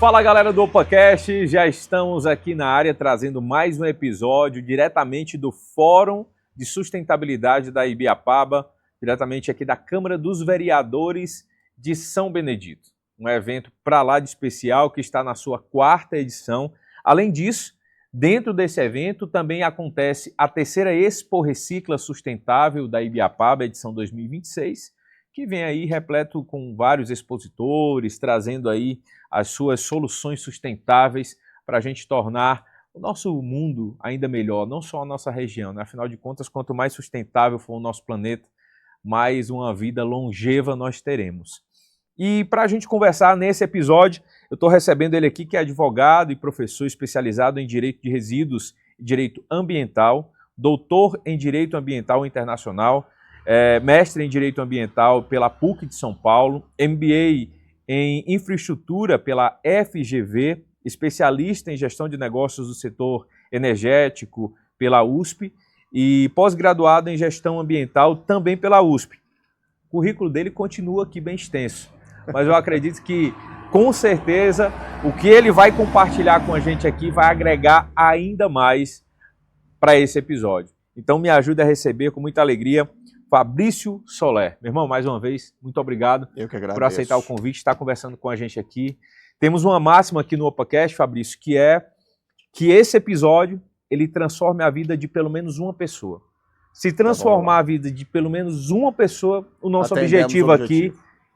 Fala galera do OpaCast, já estamos aqui na área trazendo mais um episódio diretamente do Fórum de Sustentabilidade da Ibiapaba, diretamente aqui da Câmara dos Vereadores de São Benedito. Um evento para lá de especial que está na sua 4ª edição. Além disso, dentro desse evento também acontece a 3ª Expo Recicla Sustentável da Ibiapaba, edição 2026, que vem aí repleto com vários expositores, trazendo aí as suas soluções sustentáveis para a gente tornar o nosso mundo ainda melhor, não só a nossa região, né? Afinal de contas, quanto mais sustentável for o nosso planeta, mais uma vida longeva nós teremos. E para a gente conversar nesse episódio, eu estou recebendo ele aqui, que é advogado e professor especializado em Direito de Resíduos e Direito Ambiental, doutor em Direito Ambiental Internacional, mestre em Direito Ambiental pela PUC de São Paulo, MBA em Infraestrutura pela FGV, especialista em Gestão de Negócios do Setor Energético pela USP e pós-graduado em Gestão Ambiental também pela USP. O currículo dele continua aqui bem extenso, mas eu acredito que, com certeza, o que ele vai compartilhar com a gente aqui vai agregar ainda mais para esse episódio. Então me ajude a receber com muita alegria Fabrício Soler. Meu irmão, mais uma vez, muito obrigado por aceitar o convite, estar conversando com a gente aqui. Temos uma máxima aqui no OpaCast, Fabrício, que é que esse episódio ele transforme a vida de pelo menos uma pessoa. Se transformar a vida de pelo menos uma pessoa, o nosso objetivo aqui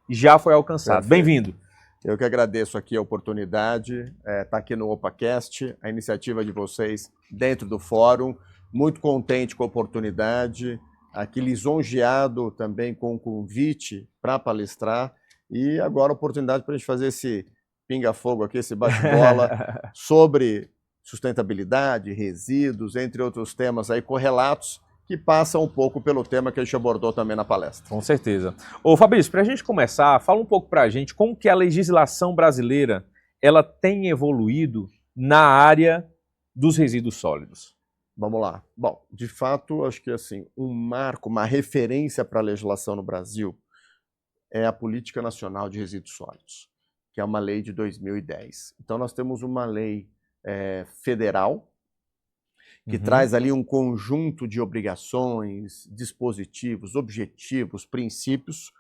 já foi alcançado. Bem-vindo. Eu que agradeço aqui a oportunidade, estar aqui no OpaCast, a iniciativa de vocês dentro do fórum. Muito contente com a oportunidade, aqui lisonjeado também com o convite para palestrar e agora a oportunidade para a gente fazer esse pinga-fogo aqui, esse bate-bola sobre sustentabilidade, resíduos, entre outros temas aí correlatos que passam um pouco pelo tema que a gente abordou também na palestra. Com certeza. Ô Fabrício, para a gente começar, fala um pouco para a gente como que a legislação brasileira ela tem evoluído na área dos resíduos sólidos. Vamos lá. Bom, de fato, acho que assim, um marco, uma referência para a legislação no Brasil é a Política Nacional de Resíduos Sólidos, que é uma lei de 2010. Então nós temos uma lei federal que traz ali um conjunto de obrigações, dispositivos, objetivos, princípios,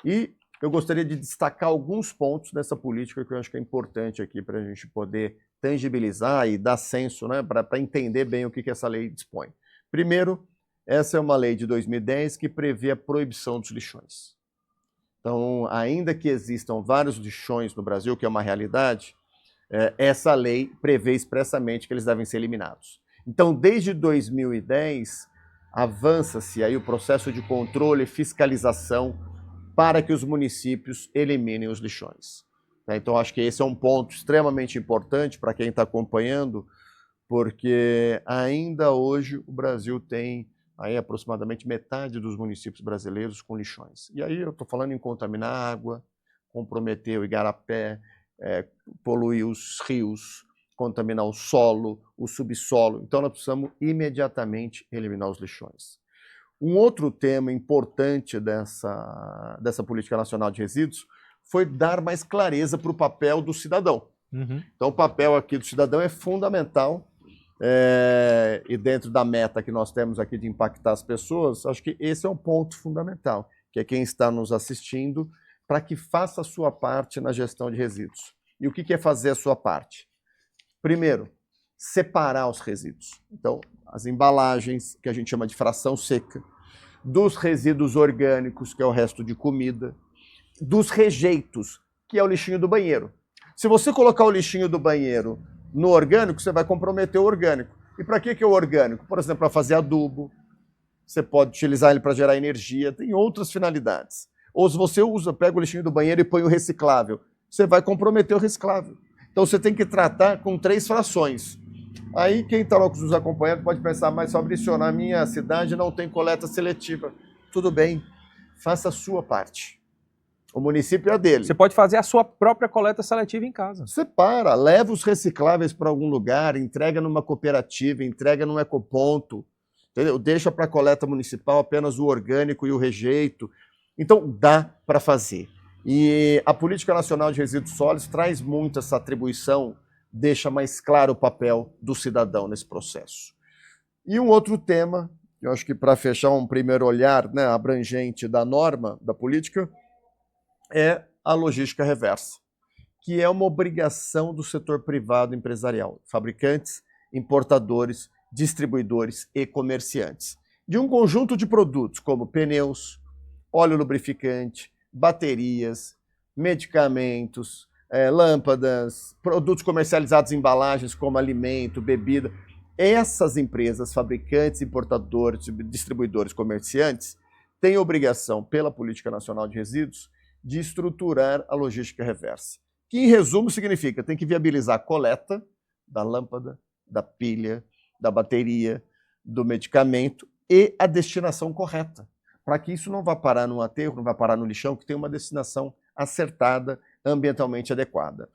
e eu gostaria de destacar alguns pontos dessa política que eu acho que é importante aqui para a gente poder tangibilizar e dar senso, né, para entender bem o que essa lei dispõe. Primeiro, essa é uma lei de 2010 que prevê a proibição dos lixões. Então, ainda que existam vários lixões no Brasil, que é uma realidade, essa lei prevê expressamente que eles devem ser eliminados. Então, desde 2010, avança-se aí o processo de controle e fiscalização para que os municípios eliminem os lixões. Então, acho que esse é um ponto extremamente importante para quem está acompanhando, porque ainda hoje o Brasil tem aí aproximadamente metade dos municípios brasileiros com lixões. E aí eu estou falando em contaminar a água, comprometer o igarapé, poluir os rios, contaminar o solo, o subsolo. Então, nós precisamos imediatamente eliminar os lixões. Um outro tema importante dessa Política Nacional de Resíduos foi dar mais clareza para o papel do cidadão. Então, o papel aqui do cidadão é fundamental e dentro da meta que nós temos aqui de impactar as pessoas, acho que esse é um ponto fundamental, que é quem está nos assistindo, para que faça a sua parte na gestão de resíduos. E o que é fazer a sua parte? Primeiro, separar os resíduos. Então, as embalagens, que a gente chama de fração seca, dos resíduos orgânicos, que é o resto de comida, dos rejeitos, que é o lixinho do banheiro. Se você colocar o lixinho do banheiro no orgânico, você vai comprometer o orgânico. E para que é o orgânico? Por exemplo, para fazer adubo, você pode utilizar ele para gerar energia, tem outras finalidades. Ou se você pega o lixinho do banheiro e põe o reciclável, você vai comprometer o reciclável. Então você tem que tratar com 3 frações. Aí quem está nos acompanhando pode pensar, mas Fabrício, na minha cidade não tem coleta seletiva. Tudo bem, faça a sua parte. O município é dele. Você pode fazer a sua própria coleta seletiva em casa. Separa, leva os recicláveis para algum lugar, entrega numa cooperativa, entrega num ecoponto, entendeu? Deixa para a coleta municipal apenas o orgânico e o rejeito. Então dá para fazer. E a Política Nacional de Resíduos Sólidos traz muito essa atribuição, deixa mais claro o papel do cidadão nesse processo. E um outro tema, eu acho que para fechar um primeiro olhar, né, abrangente da norma, da política, é a logística reversa, que é uma obrigação do setor privado empresarial, fabricantes, importadores, distribuidores e comerciantes, de um conjunto de produtos como pneus, óleo lubrificante, baterias, medicamentos, lâmpadas, produtos comercializados em embalagens como alimento, bebida. Essas empresas, fabricantes, importadores, distribuidores, comerciantes, têm obrigação, pela Política Nacional de Resíduos, de estruturar a logística reversa, que, em resumo, significa tem que viabilizar a coleta da lâmpada, da pilha, da bateria, do medicamento e a destinação correta, para que isso não vá parar num aterro, não vá parar no lixão, que tem uma destinação acertada, ambientalmente adequada.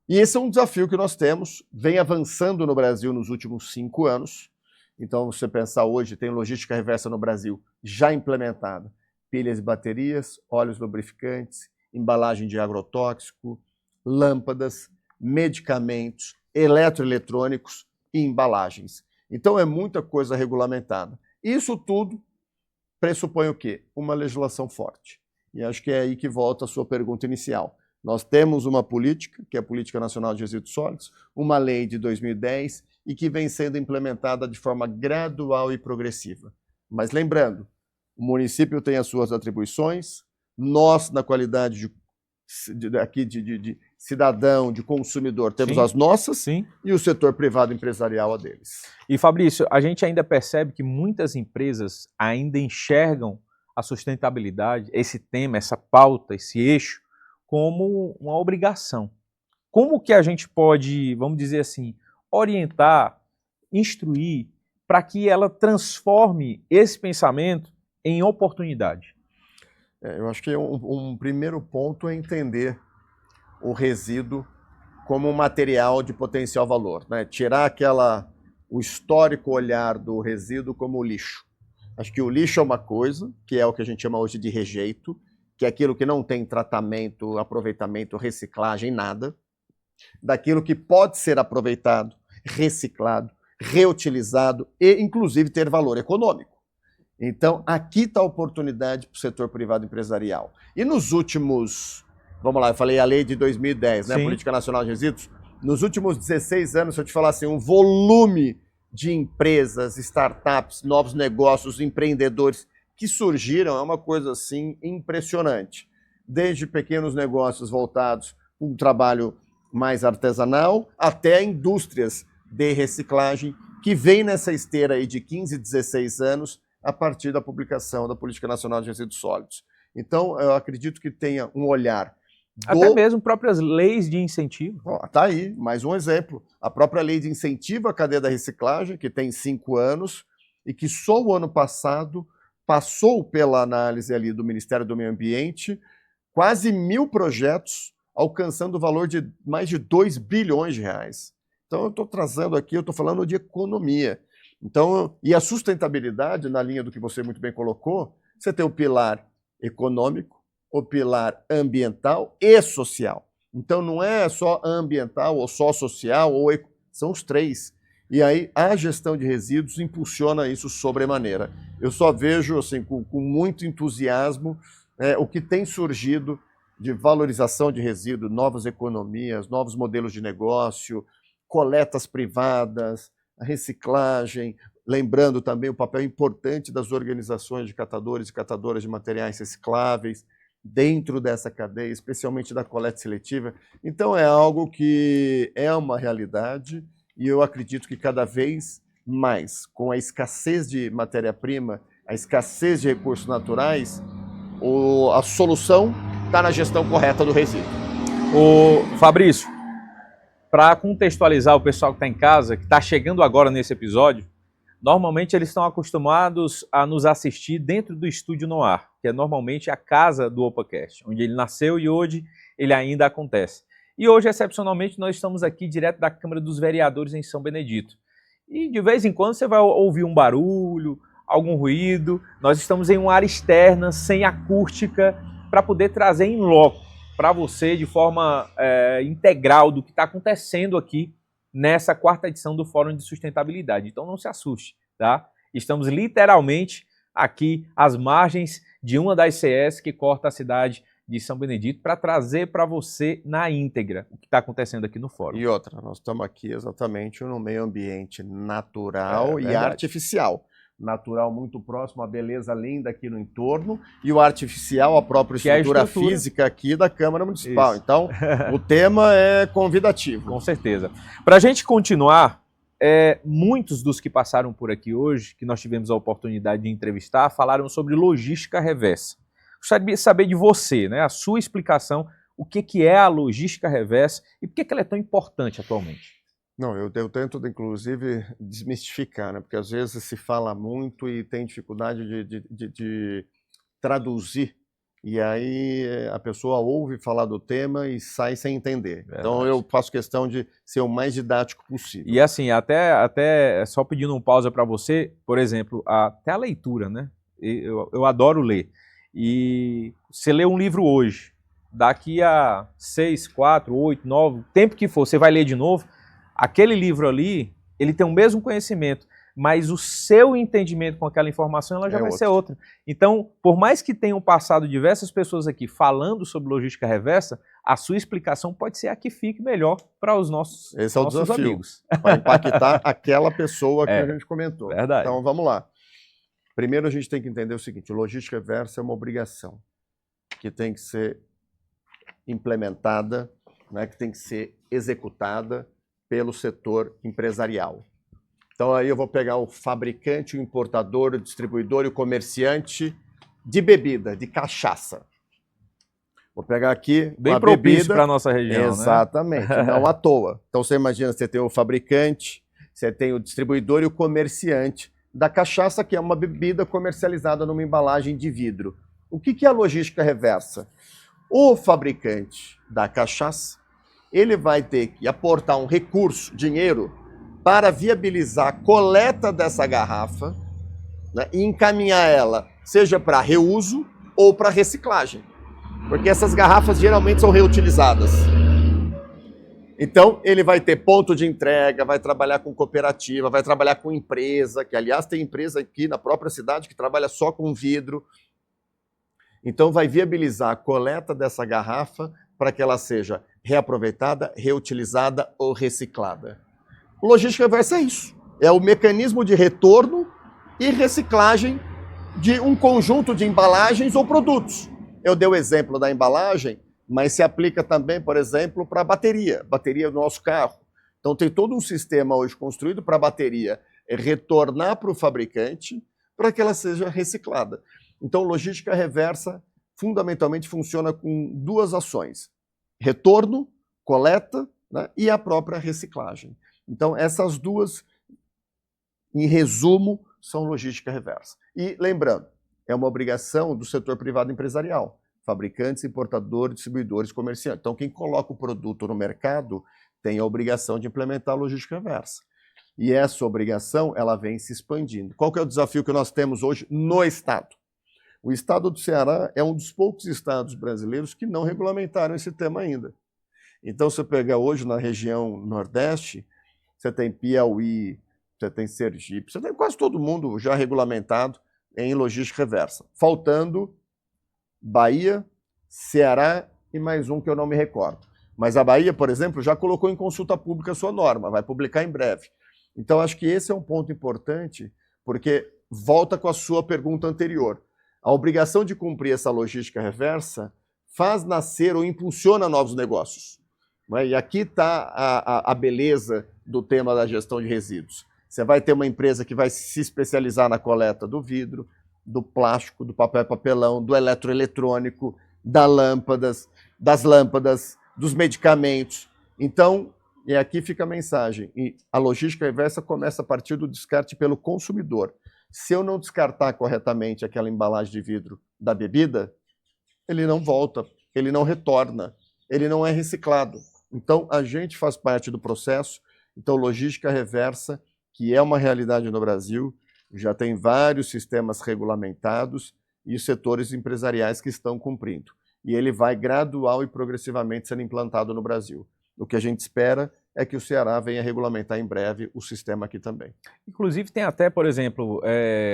E esse é um desafio que nós temos, vem avançando no Brasil nos últimos 5 anos. Então, você pensar hoje, tem logística reversa no Brasil já implementada. Pilhas e baterias, óleos lubrificantes, embalagem de agrotóxico, lâmpadas, medicamentos, eletroeletrônicos e embalagens. Então, é muita coisa regulamentada. Isso tudo pressupõe o quê? Uma legislação forte. E acho que é aí que volta a sua pergunta inicial. Nós temos uma política, que é a Política Nacional de Resíduos Sólidos, uma lei de 2010 e que vem sendo implementada de forma gradual e progressiva. Mas lembrando, o município tem as suas atribuições, nós, na qualidade de cidadão, de consumidor, temos as nossas, e o setor privado empresarial a deles. E Fabrício, a gente ainda percebe que muitas empresas ainda enxergam a sustentabilidade, esse tema, essa pauta, esse eixo, como uma obrigação. Como que a gente pode, vamos dizer assim, orientar, instruir, para que ela transforme esse pensamento em oportunidade? Eu acho que um primeiro ponto é entender o resíduo como um material de potencial valor, né? Tirar o histórico olhar do resíduo como lixo. Acho que o lixo é uma coisa, que é o que a gente chama hoje de rejeito, que é aquilo que não tem tratamento, aproveitamento, reciclagem, nada. Daquilo que pode ser aproveitado, reciclado, reutilizado e, inclusive, ter valor econômico. Então, aqui está a oportunidade para o setor privado empresarial. E nos últimos, vamos lá, eu falei a lei de 2010, né, a Política Nacional de Resíduos, nos últimos 16 anos, se eu te falar assim, um volume de empresas, startups, novos negócios, empreendedores que surgiram é uma coisa assim impressionante. Desde pequenos negócios voltados para um trabalho mais artesanal, até indústrias de reciclagem que vem nessa esteira aí de 15, 16 anos a partir da publicação da Política Nacional de Resíduos Sólidos. Então, eu acredito que tenha um olhar até mesmo próprias leis de incentivo. Está aí, mais um exemplo. A própria lei de incentivo à cadeia da reciclagem, que tem 5 anos, e que só o ano passado passou pela análise ali do Ministério do Meio Ambiente, quase 1.000 projetos, alcançando o valor de mais de 2 bilhões de reais. Então, eu estou trazendo aqui, eu estou falando de economia. Então, e a sustentabilidade, na linha do que você muito bem colocou, você tem o pilar econômico, o pilar ambiental e social. Então, não é só ambiental ou só social, são os três. E aí, a gestão de resíduos impulsiona isso sobremaneira. Eu só vejo assim, com muito entusiasmo o que tem surgido de valorização de resíduos, novas economias, novos modelos de negócio, coletas privadas, a reciclagem, lembrando também o papel importante das organizações de catadores e catadoras de materiais recicláveis dentro dessa cadeia, especialmente da coleta seletiva. Então é algo que é uma realidade e eu acredito que cada vez mais, com a escassez de matéria-prima, a escassez de recursos naturais, a solução está na gestão correta do resíduo. Fabrício, para contextualizar o pessoal que está em casa, que está chegando agora nesse episódio, normalmente eles estão acostumados a nos assistir dentro do Estúdio Noir, que é normalmente a casa do OpaCast, onde ele nasceu e hoje ele ainda acontece. E hoje, excepcionalmente, nós estamos aqui direto da Câmara dos Vereadores em São Benedito. E de vez em quando você vai ouvir um barulho, algum ruído. Nós estamos em uma área externa, sem acústica, para poder trazer em loco para você de forma integral do que está acontecendo aqui nessa 4ª edição do Fórum de Sustentabilidade. Então não se assuste, tá? Estamos literalmente aqui às margens de uma das CS que corta a cidade de São Benedito para trazer para você na íntegra o que está acontecendo aqui no Fórum. E outra, nós estamos aqui exatamente no meio ambiente natural e artificial. Natural muito próximo, a beleza linda aqui no entorno, e o artificial, a própria estrutura física aqui da Câmara Municipal. Isso. Então, o tema é convidativo. Com certeza. Para a gente continuar, muitos dos que passaram por aqui hoje, que nós tivemos a oportunidade de entrevistar, falaram sobre logística reversa. Gostaria de saber de você, né, a sua explicação, o que é a logística reversa e por que ela é tão importante atualmente. Não, eu tento, inclusive, desmistificar, né? Porque às vezes se fala muito e tem dificuldade de traduzir, e aí a pessoa ouve falar do tema e sai sem entender. Verdade. Então eu faço questão de ser o mais didático possível. E assim, até só pedindo uma pausa para você, por exemplo, até a leitura, né? Eu adoro ler. E você lê um livro hoje, daqui a 6, 4, 8, 9, tempo que for, você vai ler de novo. Aquele livro ali, ele tem o mesmo conhecimento, mas o seu entendimento com aquela informação ela já vai ser outra. Então, por mais que tenham passado diversas pessoas aqui falando sobre logística reversa, a sua explicação pode ser a que fique melhor para os nossos, Esse é o nossos desafio, amigos. Para impactar aquela pessoa que a gente comentou. Verdade. Então, vamos lá. Primeiro, a gente tem que entender o seguinte, logística reversa é uma obrigação que tem que ser implementada, né, que tem que ser executada pelo setor empresarial. Então aí eu vou pegar o fabricante, o importador, o distribuidor e o comerciante de bebida, de cachaça. Vou pegar aqui bem uma propício bebida para a nossa região, exatamente, né? Não à toa. Então você imagina, você tem o fabricante, você tem o distribuidor e o comerciante da cachaça, que é uma bebida comercializada numa embalagem de vidro. O que é a logística reversa? O fabricante da cachaça, ele vai ter que aportar um recurso, dinheiro, para viabilizar a coleta dessa garrafa, né, e encaminhar ela, seja para reuso ou para reciclagem. Porque essas garrafas geralmente são reutilizadas. Então, ele vai ter ponto de entrega, vai trabalhar com cooperativa, vai trabalhar com empresa, que aliás tem empresa aqui na própria cidade que trabalha só com vidro. Então, vai viabilizar a coleta dessa garrafa para que ela seja reaproveitada, reutilizada ou reciclada. Logística reversa é isso. É o mecanismo de retorno e reciclagem de um conjunto de embalagens ou produtos. Eu dei o exemplo da embalagem, mas se aplica também, por exemplo, para a bateria do nosso carro. Então tem todo um sistema hoje construído para a bateria retornar para o fabricante para que ela seja reciclada. Então logística reversa fundamentalmente funciona com duas ações: retorno, coleta, né, e a própria reciclagem. Então essas duas, em resumo, são logística reversa. E lembrando, é uma obrigação do setor privado empresarial. Fabricantes, importadores, distribuidores, comerciantes. Então, quem coloca o produto no mercado tem a obrigação de implementar a logística reversa. E essa obrigação, ela vem se expandindo. Qual que é o desafio que nós temos hoje no Estado? O Estado do Ceará é um dos poucos estados brasileiros que não regulamentaram esse tema ainda. Então, se você pegar hoje na região Nordeste, você tem Piauí, você tem Sergipe, você tem quase todo mundo já regulamentado em logística reversa. Faltando Bahia, Ceará e mais um que eu não me recordo. Mas a Bahia, por exemplo, já colocou em consulta pública a sua norma, vai publicar em breve. Então, acho que esse é um ponto importante, porque volta com a sua pergunta anterior. A obrigação de cumprir essa logística reversa faz nascer ou impulsiona novos negócios. Não é? E aqui está a beleza do tema da gestão de resíduos. Você vai ter uma empresa que vai se especializar na coleta do vidro, do plástico, do papel e papelão, do eletroeletrônico, das lâmpadas, dos medicamentos. Então, e aqui fica a mensagem, e a logística reversa começa a partir do descarte pelo consumidor. Se eu não descartar corretamente aquela embalagem de vidro da bebida, ele não volta, ele não retorna, ele não é reciclado. Então, a gente faz parte do processo. Então, logística reversa, que é uma realidade no Brasil, já tem vários sistemas regulamentados e os setores empresariais que estão cumprindo. E ele vai gradual e progressivamente sendo implantado no Brasil. O que a gente espera é que o Ceará venha regulamentar em breve o sistema aqui também. Inclusive tem até, por exemplo,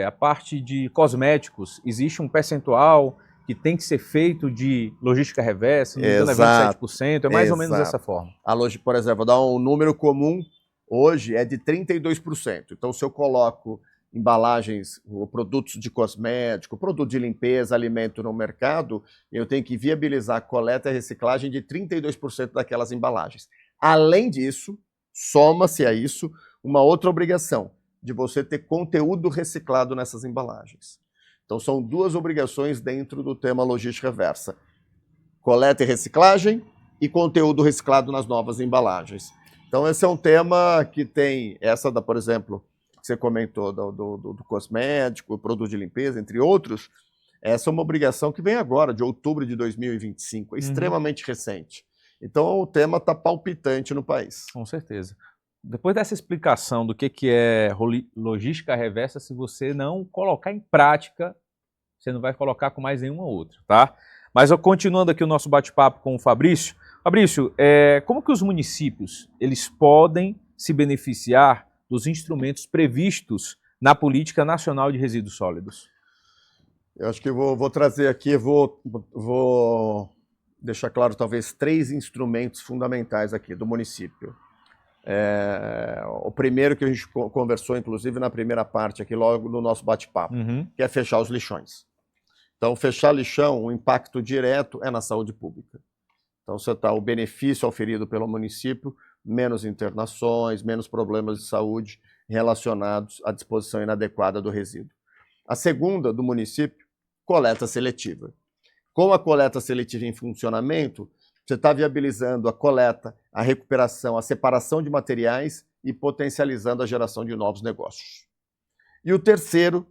a parte de cosméticos, existe um percentual que tem que ser feito de logística reversa, não me engano é 27%, é mais ou menos dessa forma. Por exemplo, vou dar um número comum, hoje é de 32%. Então, se eu coloco embalagens ou produtos de cosmético, produto de limpeza, alimento no mercado, eu tenho que viabilizar a coleta e reciclagem de 32% daquelas embalagens. Além disso, soma-se a isso uma outra obrigação, de você ter conteúdo reciclado nessas embalagens. Então, são duas obrigações dentro do tema logística reversa. Coleta e reciclagem e conteúdo reciclado nas novas embalagens. Então, esse é um tema que tem, por exemplo, que você comentou, do cosmético, produto de limpeza, entre outros, essa é uma obrigação que vem agora, de outubro de 2025, é extremamente recente. Então, o tema está palpitante no país. Com certeza. Depois dessa explicação do que é logística reversa, se você não colocar em prática, você não vai colocar com mais nenhuma outra, tá? Mas continuando aqui o nosso bate-papo com o Fabrício. Fabrício, como que os municípios eles podem se beneficiar dos instrumentos previstos na Política Nacional de Resíduos Sólidos? Eu acho que eu vou trazer aqui, vou deixar claro talvez 3 instrumentos fundamentais aqui do município. O primeiro que a gente conversou, inclusive, na primeira parte aqui, logo no nosso bate-papo, que é fechar os lixões. Então, fechar lixão, o impacto direto é na saúde pública. Então, o benefício auferido pelo município, menos internações, menos problemas de saúde relacionados à disposição inadequada do resíduo. A segunda, do município, coleta seletiva. Com a coleta seletiva em funcionamento, você está viabilizando a coleta, a recuperação, a separação de materiais e potencializando a geração de novos negócios. E o terceiro,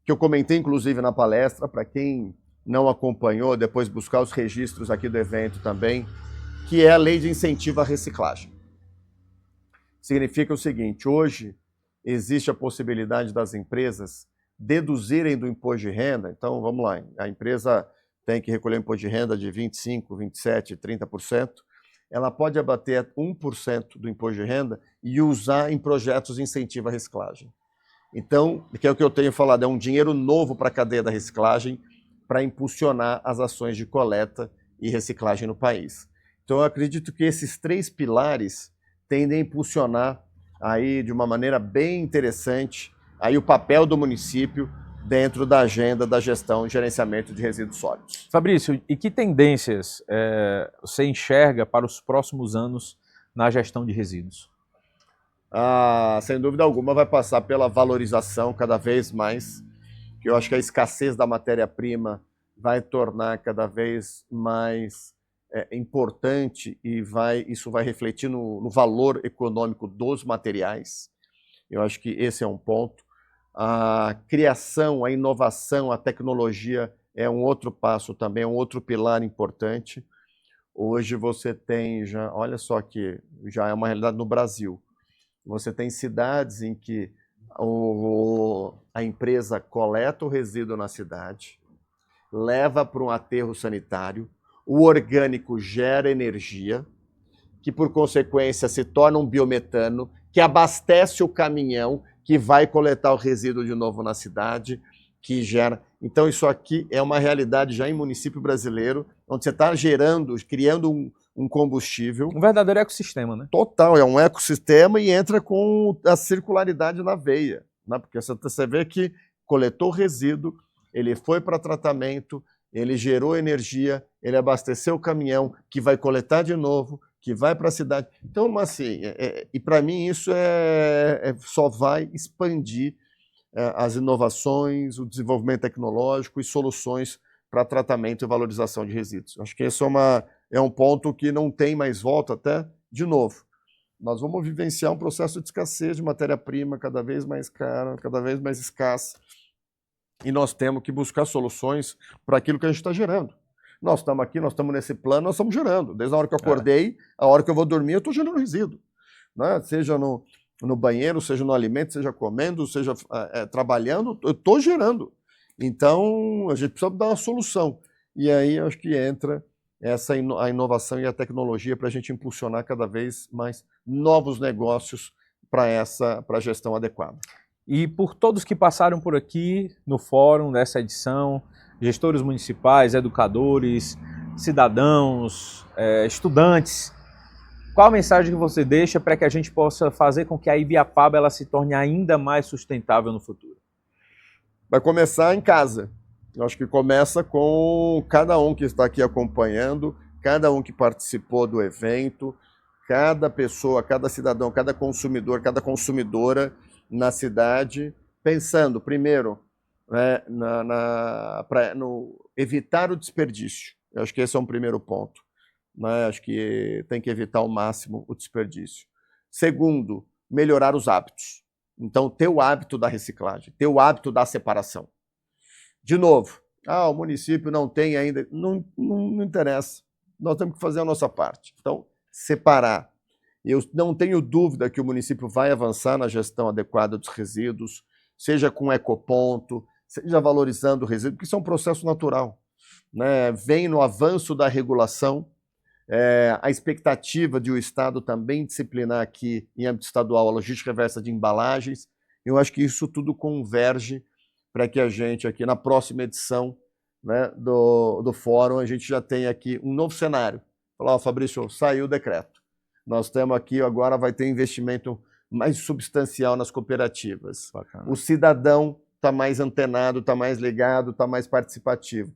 que eu comentei inclusive na palestra, para quem não acompanhou, depois buscar os registros aqui do evento também, que é a Lei de Incentivo à Reciclagem. Significa o seguinte, hoje existe a possibilidade das empresas deduzirem do imposto de renda, então vamos lá, a empresa tem que recolher um imposto de renda de 25%, 27%, 30%, ela pode abater 1% do imposto de renda e usar em projetos de incentivo à reciclagem. Então, que é o que eu tenho falado, é um dinheiro novo para a cadeia da reciclagem para impulsionar as ações de coleta e reciclagem no país. Então, eu acredito que esses 3 pilares tendem a impulsionar aí de uma maneira bem interessante aí o papel do município dentro da agenda da gestão e gerenciamento de resíduos sólidos. Fabrício, e que tendências você enxerga para os próximos anos na gestão de resíduos? Sem dúvida alguma vai passar pela valorização cada vez mais, que eu acho que a escassez da matéria-prima vai tornar cada vez mais importante e isso vai refletir no valor econômico dos materiais. Eu acho que esse é um ponto. A criação, a inovação, a tecnologia é um outro passo também, é um outro pilar importante. Hoje você tem já, olha só que já é uma realidade no Brasil. Você tem cidades em que a empresa coleta o resíduo na cidade, leva para um aterro sanitário, o orgânico gera energia, que por consequência se torna um biometano, que abastece o caminhão, que vai coletar o resíduo de novo na cidade, que gera... Então isso aqui é uma realidade já em município brasileiro, onde você está criando um combustível... Um verdadeiro ecossistema, né? Total, é um ecossistema e entra com a circularidade na veia, né? Porque você vê que coletou resíduo, ele foi para tratamento, ele gerou energia, ele abasteceu o caminhão, que vai coletar de novo, que vai para a cidade. Então, assim, e para mim isso só vai expandir as inovações, o desenvolvimento tecnológico e soluções para tratamento e valorização de resíduos. Acho que esse é um ponto que não tem mais volta até, de novo. Nós vamos vivenciar um processo de escassez de matéria-prima cada vez mais cara, cada vez mais escassa, e nós temos que buscar soluções para aquilo que a gente está gerando. Nós estamos aqui, nós estamos nesse plano, nós estamos gerando. Desde a hora que eu acordei, a hora que eu vou dormir, eu estou gerando resíduo. Né? Seja no banheiro, seja no alimento, seja comendo, seja trabalhando, eu estou gerando. Então, a gente precisa dar uma solução. E aí, eu acho que entra a inovação e a tecnologia para a gente impulsionar cada vez mais novos negócios para a gestão adequada. E por todos que passaram por aqui no fórum dessa edição, gestores municipais, educadores, cidadãos, estudantes, qual a mensagem que você deixa para que a gente possa fazer com que a Ibiapaba ela se torne ainda mais sustentável no futuro? Vai começar em casa. Eu acho que começa com cada um que está aqui acompanhando, cada um que participou do evento, cada pessoa, cada cidadão, cada consumidor, cada consumidora na cidade, pensando, primeiro, né, no evitar o desperdício. Eu acho que esse é um primeiro ponto. Né? Acho que tem que evitar ao máximo o desperdício. Segundo, melhorar os hábitos. Então, ter o hábito da reciclagem, ter o hábito da separação. De novo, o município não tem ainda, não interessa. Nós temos que fazer a nossa parte. Então, separar. Eu não tenho dúvida que o município vai avançar na gestão adequada dos resíduos, seja com ecoponto, seja valorizando o resíduo, porque isso é um processo natural. Né? Vem no avanço da regulação, a expectativa de o Estado também disciplinar aqui, em âmbito estadual, a logística reversa de embalagens. Eu acho que isso tudo converge para que a gente aqui, na próxima edição, né, do fórum, a gente já tenha aqui um novo cenário. Falar, Fabrício, saiu o decreto. Nós temos aqui, agora vai ter investimento mais substancial nas cooperativas. Bacana. O cidadão está mais antenado, está mais ligado, está mais participativo.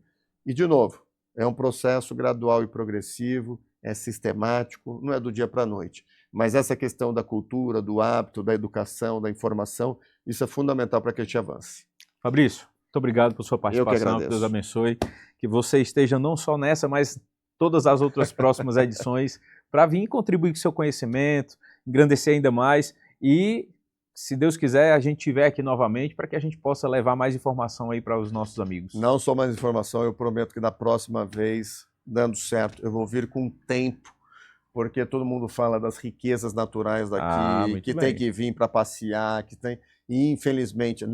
E, de novo, é um processo gradual e progressivo, é sistemático, não é do dia para a noite. Mas essa questão da cultura, do hábito, da educação, da informação, isso é fundamental para que a gente avance. Fabrício, muito obrigado por sua participação, que Deus abençoe. Que você esteja não só nessa, mas todas as outras próximas edições, para vir contribuir com o seu conhecimento, engrandecer ainda mais e, se Deus quiser, a gente estiver aqui novamente para que a gente possa levar mais informação aí para os nossos amigos. Não só mais informação, eu prometo que da próxima vez, dando certo, eu vou vir com tempo, porque todo mundo fala das riquezas naturais daqui, que tem que vir para passear, que tem... E, infelizmente,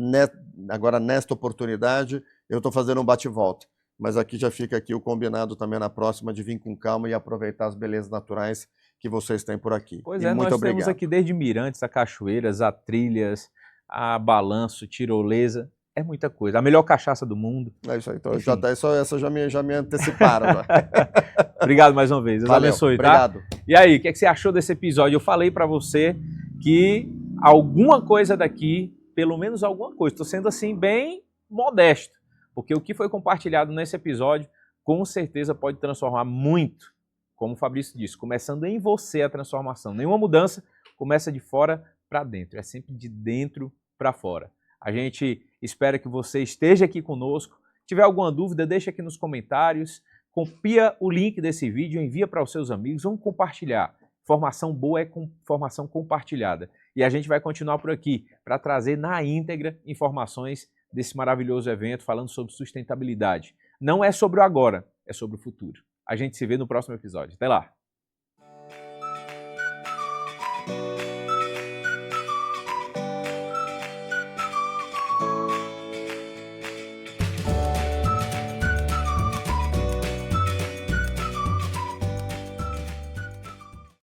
agora nesta oportunidade, eu estou fazendo um bate-volta. Mas aqui já fica aqui o combinado também na próxima de vir com calma e aproveitar as belezas naturais que vocês têm por aqui. Pois é, nós temos aqui desde mirantes, a cachoeiras, a trilhas, a balanço, tirolesa, é muita coisa. A melhor cachaça do mundo. É isso aí, então essa já me anteciparam. Obrigado mais uma vez, Deus abençoe, tá? Obrigado. E aí, o que você achou desse episódio? Eu falei para você que alguma coisa daqui, pelo menos alguma coisa, estou sendo assim bem modesto, porque o que foi compartilhado nesse episódio, com certeza pode transformar muito, como o Fabrício disse, começando em você a transformação. Nenhuma mudança começa de fora para dentro, é sempre de dentro para fora. A gente espera que você esteja aqui conosco. Se tiver alguma dúvida, deixa aqui nos comentários, copia o link desse vídeo, envia para os seus amigos, vamos compartilhar. Informação boa é informação compartilhada. E a gente vai continuar por aqui para trazer na íntegra informações desse maravilhoso evento falando sobre sustentabilidade. Não é sobre o agora, é sobre o futuro. A gente se vê no próximo episódio. Até lá!